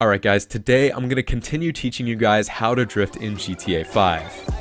Alright guys, today I'm going to continue teaching you guys how to drift in GTA 5.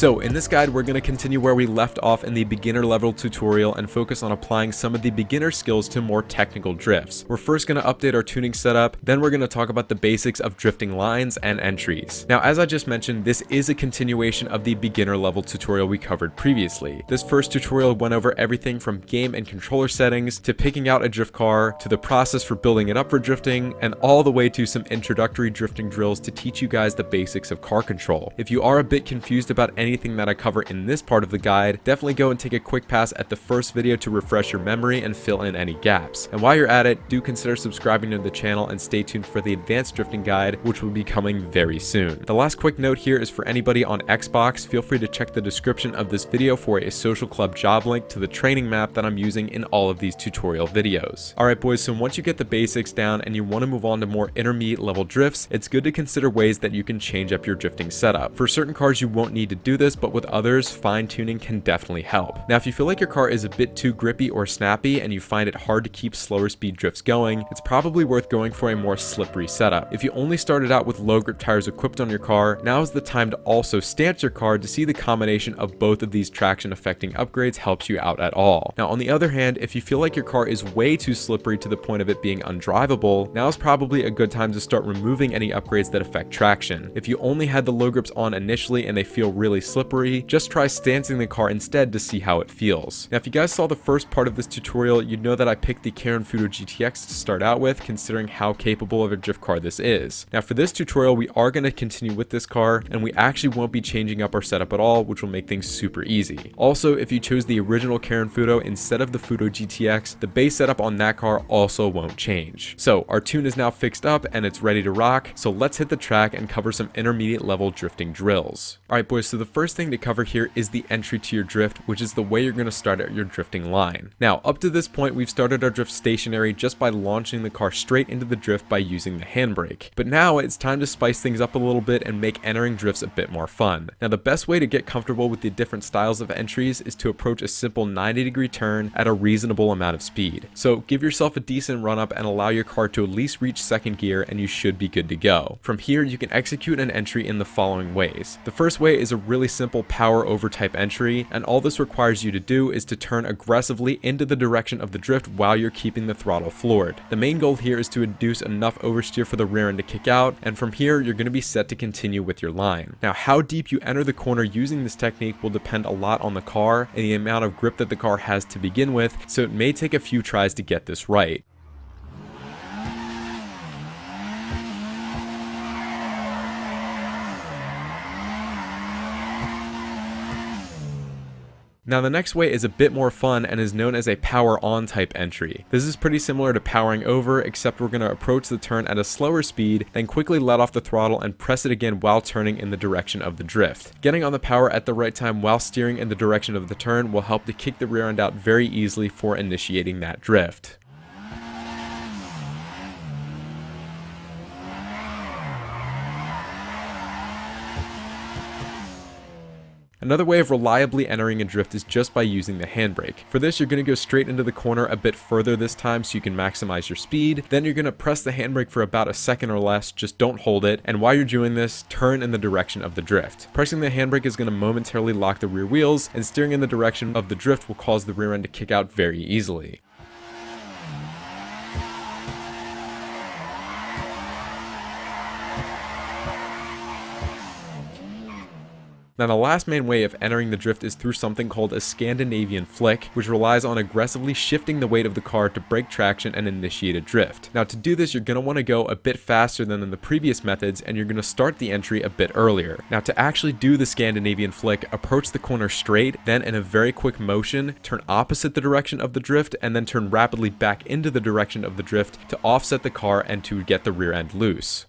So in this guide, we're going to continue where we left off in the beginner level tutorial and focus on applying some of the beginner skills to more technical drifts. We're first going to update our tuning setup, then we're going to talk about the basics of drifting lines and entries. Now, as I just mentioned, this is a continuation of the beginner level tutorial we covered previously. This first tutorial went over everything from game and controller settings to picking out a drift car to the process for building it up for drifting and all the way to some introductory drifting drills to teach you guys the basics of car control. If you are a bit confused about anything that I cover in this part of the guide, definitely go and take a quick pass at the first video to refresh your memory and fill in any gaps. And while you're at it, do consider subscribing to the channel and stay tuned for the advanced drifting guide, which will be coming very soon. The last quick note here is for anybody on Xbox, feel free to check the description of this video for a social club job link to the training map that I'm using in all of these tutorial videos. Alright boys, so once you get the basics down and you want to move on to more intermediate level drifts, it's good to consider ways that you can change up your drifting setup. For certain cars you won't need to do this, but with others, fine-tuning can definitely help. Now, if you feel like your car is a bit too grippy or snappy and you find it hard to keep slower speed drifts going, it's probably worth going for a more slippery setup. If you only started out with low grip tires equipped on your car, now is the time to also stance your car to see the combination of both of these traction affecting upgrades helps you out at all. Now, on the other hand, if you feel like your car is way too slippery to the point of it being undrivable, now is probably a good time to start removing any upgrades that affect traction. If you only had the low grips on initially and they feel really slippery, just try stancing the car instead to see how it feels. Now, if you guys saw the first part of this tutorial, you'd know that I picked the Futo GTX to start out with, considering how capable of a drift car this is. Now, for this tutorial, we are going to continue with this car, and we actually won't be changing up our setup at all, which will make things super easy. Also, if you chose the original Futo instead of the Futo GTX, the base setup on that car also won't change. So, our tune is now fixed up and it's ready to rock, so let's hit the track and cover some intermediate level drifting drills. Alright boys, so the first thing to cover here is the entry to your drift, which is the way you're going to start out your drifting line. Now, up to this point, we've started our drift stationary just by launching the car straight into the drift by using the handbrake. But now it's time to spice things up a little bit and make entering drifts a bit more fun. Now, the best way to get comfortable with the different styles of entries is to approach a simple 90-degree turn at a reasonable amount of speed. So give yourself a decent run up and allow your car to at least reach second gear and you should be good to go. From here, you can execute an entry in the following ways. The first way is a really simple power over type entry, and all this requires you to do is to turn aggressively into the direction of the drift while you're keeping the throttle floored. The main goal here is to induce enough oversteer for the rear end to kick out, and from here you're going to be set to continue with your line. Now, how deep you enter the corner using this technique will depend a lot on the car and the amount of grip that the car has to begin with, so it may take a few tries to get this right. Now, the next way is a bit more fun and is known as a power on type entry. This is pretty similar to powering over, except we're going to approach the turn at a slower speed, then quickly let off the throttle and press it again while turning in the direction of the drift. Getting on the power at the right time while steering in the direction of the turn will help to kick the rear end out very easily for initiating that drift. Another way of reliably entering a drift is just by using the handbrake. For this, you're going to go straight into the corner a bit further this time so you can maximize your speed. Then you're going to press the handbrake for about a second or less, just don't hold it, and while you're doing this, turn in the direction of the drift. Pressing the handbrake is going to momentarily lock the rear wheels, and steering in the direction of the drift will cause the rear end to kick out very easily. Now, the last main way of entering the drift is through something called a Scandinavian flick, which relies on aggressively shifting the weight of the car to break traction and initiate a drift. Now, to do this, you're going to want to go a bit faster than in the previous methods, and you're going to start the entry a bit earlier. Now, to actually do the Scandinavian flick, approach the corner straight, then in a very quick motion, turn opposite the direction of the drift, and then turn rapidly back into the direction of the drift to offset the car and to get the rear end loose.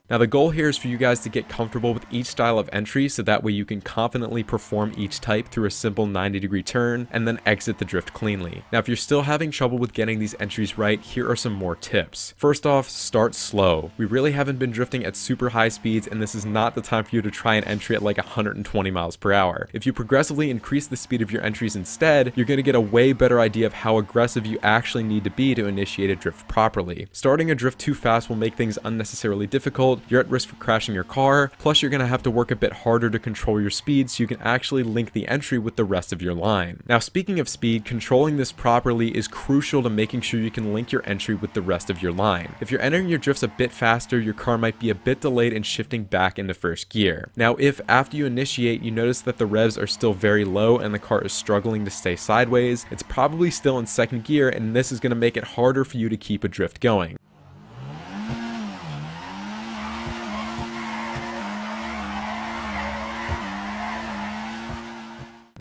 Now the goal here is for you guys to get comfortable with each style of entry so that way you can confidently perform each type through a simple 90-degree turn and then exit the drift cleanly. Now if you're still having trouble with getting these entries right, here are some more tips. First off, start slow. We really haven't been drifting at super high speeds, and this is not the time for you to try an entry at like 120 miles per hour. If you progressively increase the speed of your entries instead, you're going to get a way better idea of how aggressive you actually need to be to initiate a drift properly. Starting a drift too fast will make things unnecessarily difficult, you're at risk for crashing your car, plus you're going to have to work a bit harder to control your speed so you can actually link the entry with the rest of your line. Now speaking of speed, controlling this properly is crucial to making sure you can link your entry with the rest of your line. If you're entering your drifts a bit faster, your car might be a bit delayed in shifting back into first gear. Now if after you initiate you notice that the revs are still very low and the car is struggling to stay sideways, it's probably still in second gear, and this is going to make it harder for you to keep a drift going.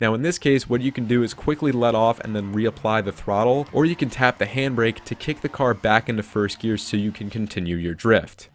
Now in this case, what you can do is quickly let off and then reapply the throttle, or you can tap the handbrake to kick the car back into first gear so you can continue your drift.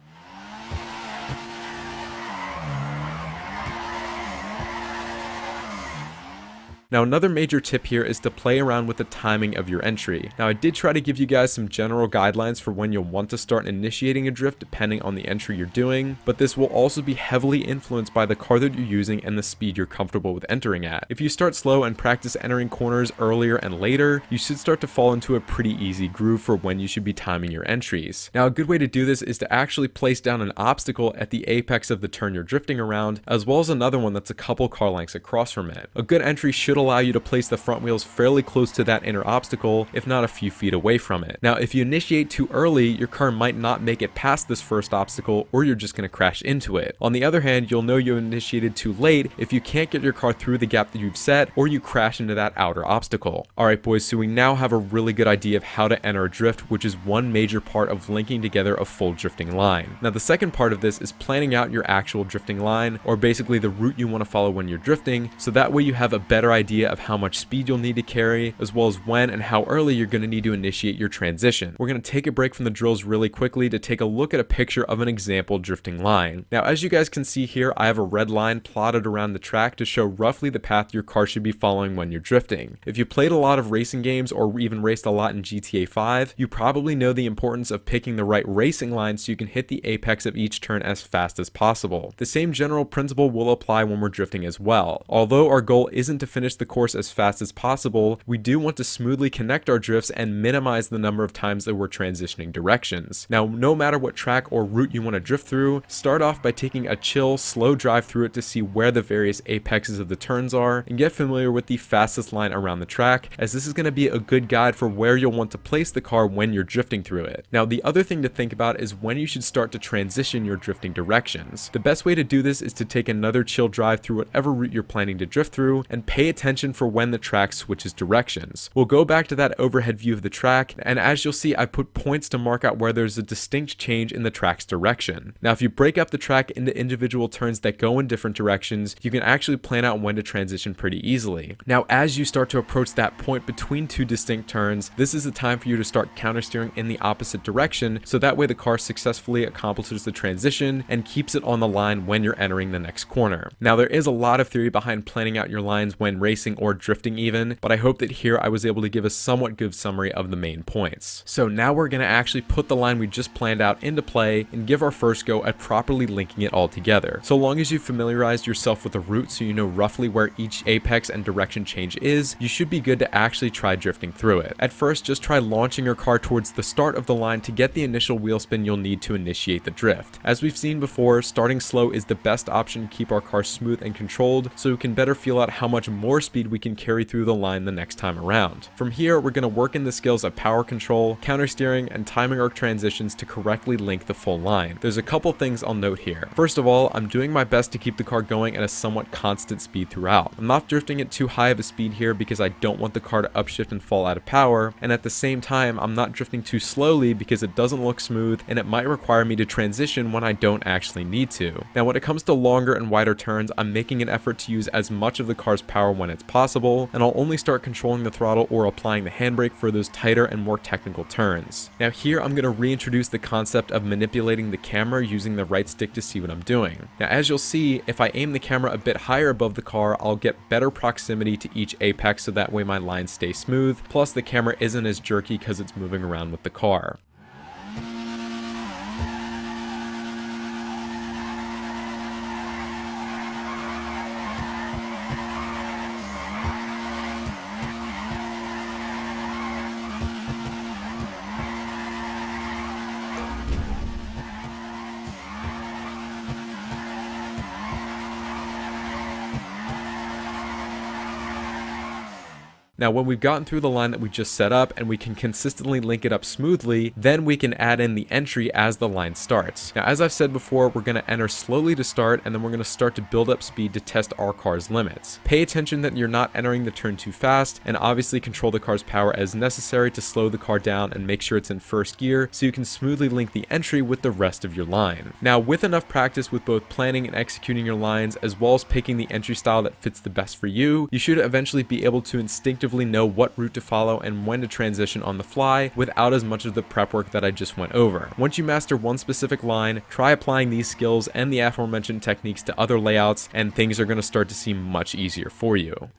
Now another major tip here is to play around with the timing of your entry. Now I did try to give you guys some general guidelines for when you'll want to start initiating a drift depending on the entry you're doing, but this will also be heavily influenced by the car that you're using and the speed you're comfortable with entering at. If you start slow and practice entering corners earlier and later, you should start to fall into a pretty easy groove for when you should be timing your entries. Now a good way to do this is to actually place down an obstacle at the apex of the turn you're drifting around, as well as another one that's a couple car lengths across from it. A good entry should allow you to place the front wheels fairly close to that inner obstacle, if not a few feet away from it. Now if you initiate too early, your car might not make it past this first obstacle, or you're just going to crash into it. On the other hand, you'll know you initiated too late if you can't get your car through the gap that you've set, or you crash into that outer obstacle. Alright boys, so we now have a really good idea of how to enter a drift, which is one major part of linking together a full drifting line. Now the second part of this is planning out your actual drifting line, or basically the route you want to follow when you're drifting, so that way you have a better idea of how much speed you'll need to carry, as well as when and how early you're going to need to initiate your transition. We're going to take a break from the drills really quickly to take a look at a picture of an example drifting line. Now as you guys can see here, I have a red line plotted around the track to show roughly the path your car should be following when you're drifting. If you played a lot of racing games or even raced a lot in GTA 5, you probably know the importance of picking the right racing line so you can hit the apex of each turn as fast as possible. The same general principle will apply when we're drifting as well. Although our goal isn't to finish the course as fast as possible, we do want to smoothly connect our drifts and minimize the number of times that we're transitioning directions. Now, no matter what track or route you want to drift through, start off by taking a chill, slow drive through it to see where the various apexes of the turns are and get familiar with the fastest line around the track, as this is going to be a good guide for where you'll want to place the car when you're drifting through it. Now, the other thing to think about is when you should start to transition your drifting directions. The best way to do this is to take another chill drive through whatever route you're planning to drift through and pay attention for when the track switches directions. We'll go back to that overhead view of the track, and as you'll see, I put points to mark out where there's a distinct change in the track's direction. Now if you break up the track into individual turns that go in different directions, you can actually plan out when to transition pretty easily. Now as you start to approach that point between two distinct turns, this is the time for you to start countersteering in the opposite direction, so that way the car successfully accomplishes the transition and keeps it on the line when you're entering the next corner. Now there is a lot of theory behind planning out your lines when racing or drifting even, but I hope that here I was able to give a somewhat good summary of the main points. So now we're going to actually put the line we just planned out into play and give our first go at properly linking it all together. So long as you've familiarized yourself with the route so you know roughly where each apex and direction change is, you should be good to actually try drifting through it. At first, just try launching your car towards the start of the line to get the initial wheel spin you'll need to initiate the drift. As we've seen before, starting slow is the best option to keep our car smooth and controlled, so we can better feel out how much more speed we can carry through the line the next time around. From here, we're going to work in the skills of power control, counter steering, and timing our transitions to correctly link the full line. There's a couple things I'll note here. First of all, I'm doing my best to keep the car going at a somewhat constant speed throughout. I'm not drifting at too high of a speed here because I don't want the car to upshift and fall out of power, and at the same time, I'm not drifting too slowly because it doesn't look smooth and it might require me to transition when I don't actually need to. Now when it comes to longer and wider turns, I'm making an effort to use as much of the car's power when it's possible, and I'll only start controlling the throttle or applying the handbrake for those tighter and more technical turns. Now here I'm going to reintroduce the concept of manipulating the camera using the right stick to see what I'm doing. Now as you'll see, if I aim the camera a bit higher above the car, I'll get better proximity to each apex so that way my lines stay smooth, plus the camera isn't as jerky because it's moving around with the car. Now when we've gotten through the line that we just set up and we can consistently link it up smoothly, then we can add in the entry as the line starts. Now as I've said before, we're going to enter slowly to start, and then we're going to start to build up speed to test our car's limits. Pay attention that you're not entering the turn too fast, and obviously control the car's power as necessary to slow the car down and make sure it's in first gear so you can smoothly link the entry with the rest of your line. Now with enough practice with both planning and executing your lines as well as picking the entry style that fits the best for you, you should eventually be able to instinctively know what route to follow and when to transition on the fly without as much of the prep work that I just went over. Once you master one specific line, try applying these skills and the aforementioned techniques to other layouts, and things are going to start to seem much easier for you.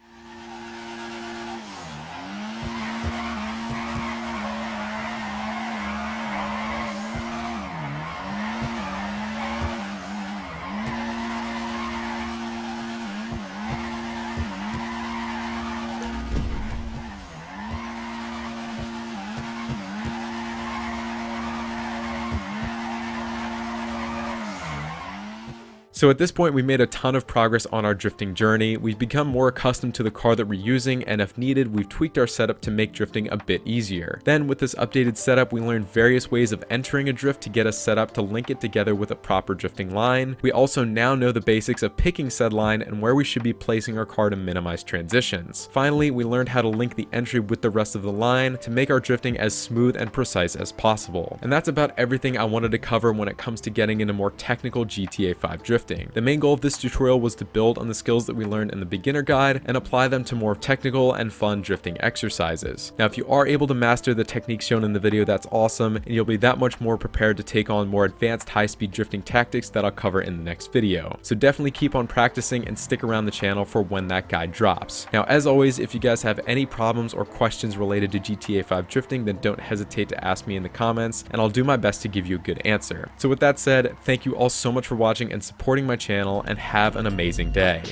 So at this point, we made a ton of progress on our drifting journey. We've become more accustomed to the car that we're using, and if needed, we've tweaked our setup to make drifting a bit easier. Then with this updated setup, we learned various ways of entering a drift to get us set up to link it together with a proper drifting line. We also now know the basics of picking said line and where we should be placing our car to minimize transitions. Finally, we learned how to link the entry with the rest of the line to make our drifting as smooth and precise as possible. And that's about everything I wanted to cover when it comes to getting into more technical GTA 5 drifting. The main goal of this tutorial was to build on the skills that we learned in the beginner guide and apply them to more technical and fun drifting exercises. Now, if you are able to master the techniques shown in the video, that's awesome, and you'll be that much more prepared to take on more advanced high-speed drifting tactics that I'll cover in the next video. So definitely keep on practicing and stick around the channel for when that guide drops. Now, as always, if you guys have any problems or questions related to GTA 5 drifting, then don't hesitate to ask me in the comments, and I'll do my best to give you a good answer. So with that said, thank you all so much for watching and supporting my channel, and have an amazing day.